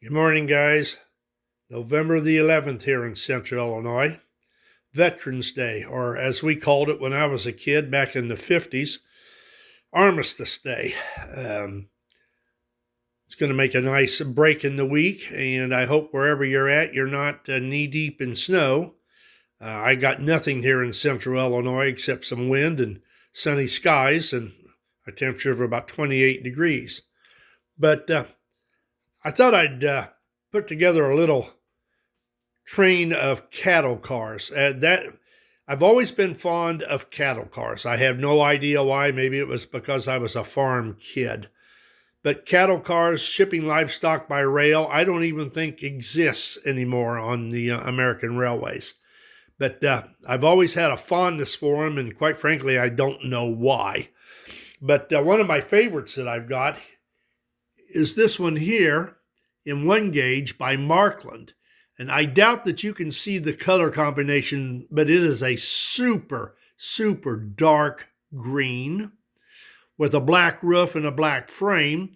Good morning, guys. November the 11th here in Central Illinois. Veterans Day, or as we called it when I was a kid back in the 50s, Armistice Day. It's going to make a nice break in the week, and I hope wherever you're at, you're not knee deep in snow. I got nothing here in Central Illinois except some wind and sunny skies and a temperature of about 28 degrees. But I thought I'd put together a little train of cattle cars. That I've always been fond of cattle cars. I have no idea why. Maybe it was because I was a farm kid. But cattle cars shipping livestock by rail, I don't even think exists anymore on the American railways. But I've always had a fondness for them, and quite frankly, I don't know why. But one of my favorites that I've got is this one here in 1 gauge by Markland. And I doubt that you can see the color combination, but it is a super, super dark green with a black roof and a black frame,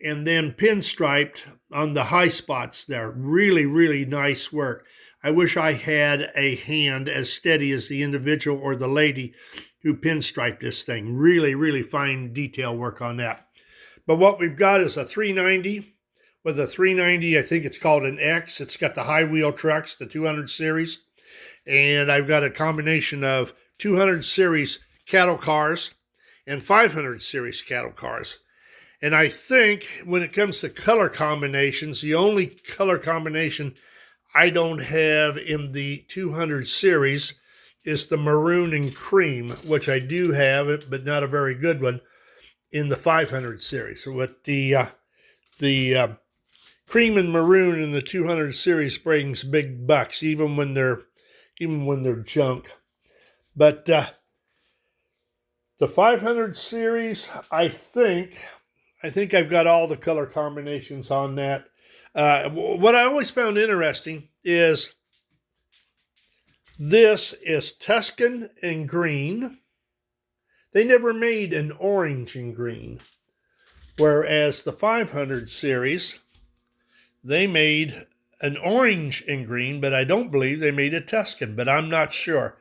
and then pinstriped on the high spots there. Really, really nice work. I wish I had a hand as steady as the individual or the lady who pinstriped this thing. Really, really fine detail work on that. But what we've got is a 390 with a 390, I think it's called an X. It's got the high wheel trucks, the 200 series. And I've got a combination of 200 series cattle cars and 500 series cattle cars. And I think when it comes to color combinations, the only color combination I don't have in the 200 series is the maroon and cream, which I do have, but not a very good one, in the 500 series. So with the cream and maroon in the 200 series brings big bucks, even when they're junk. But the 500 series, I think I've got all the color combinations on that. What I always found interesting is this is Tuscan and green. They never made an orange and green, whereas the 500 series, they made an orange and green, but I don't believe they made a Tuscan, but I'm not sure.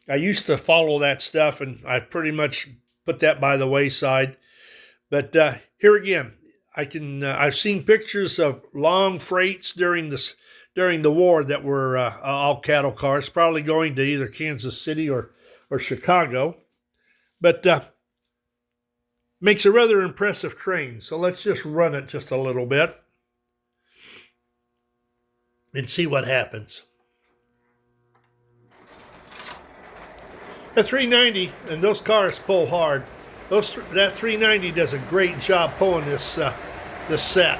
I used to follow that stuff, and I pretty much put that by the wayside. But here again, I've seen pictures of long freights during the war that were all cattle cars, probably going to either Kansas City or Chicago. But makes a rather impressive train. So let's just run it just a little bit and see what happens. The 390, and those cars pull hard. That 390 does a great job pulling this set.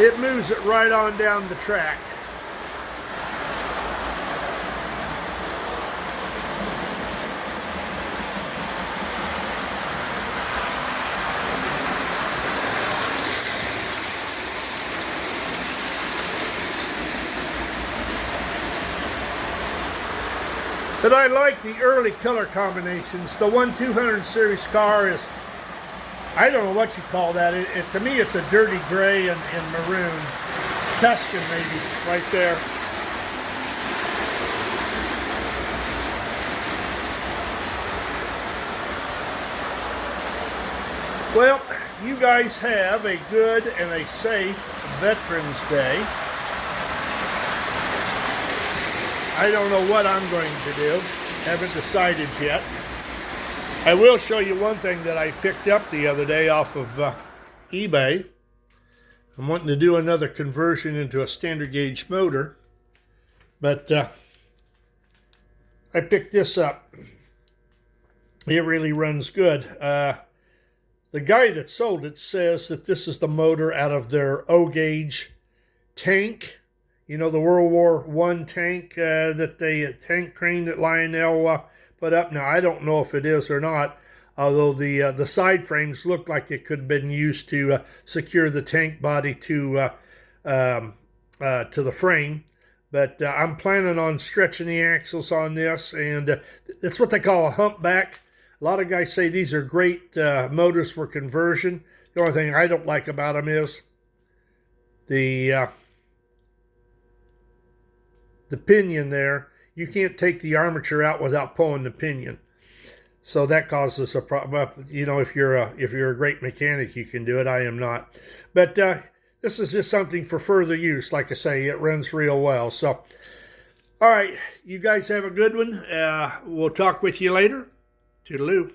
It moves it right on down the track. But I like the early color combinations. The 200 series car is, I don't know what you call that. To me, it's a dirty gray and maroon. Tuscan, maybe, right there. Well, you guys have a good and a safe Veterans Day. I don't know what I'm going to do. Haven't decided yet. I will show you one thing that I picked up the other day off of eBay. I'm wanting to do another conversion into a standard gauge motor, but I picked this up. It really runs good. The guy that sold it says that this is the motor out of their O gauge tank. You know, the World War I tank tank crane that Lionel put up. Now, I don't know if it is or not, although the side frames look like it could have been used to secure the tank body to the frame. But I'm planning on stretching the axles on this, and it's what they call a humpback. A lot of guys say these are great motors for conversion. The only thing I don't like about them is the pinion there. You can't take the armature out without pulling the pinion, so that causes a problem. You know, if you're a great mechanic, you can do it. I am not, but this is just something for further use. Like I say, it runs real well. So, all right, you guys have a good one. We'll talk with you later. Toodaloo.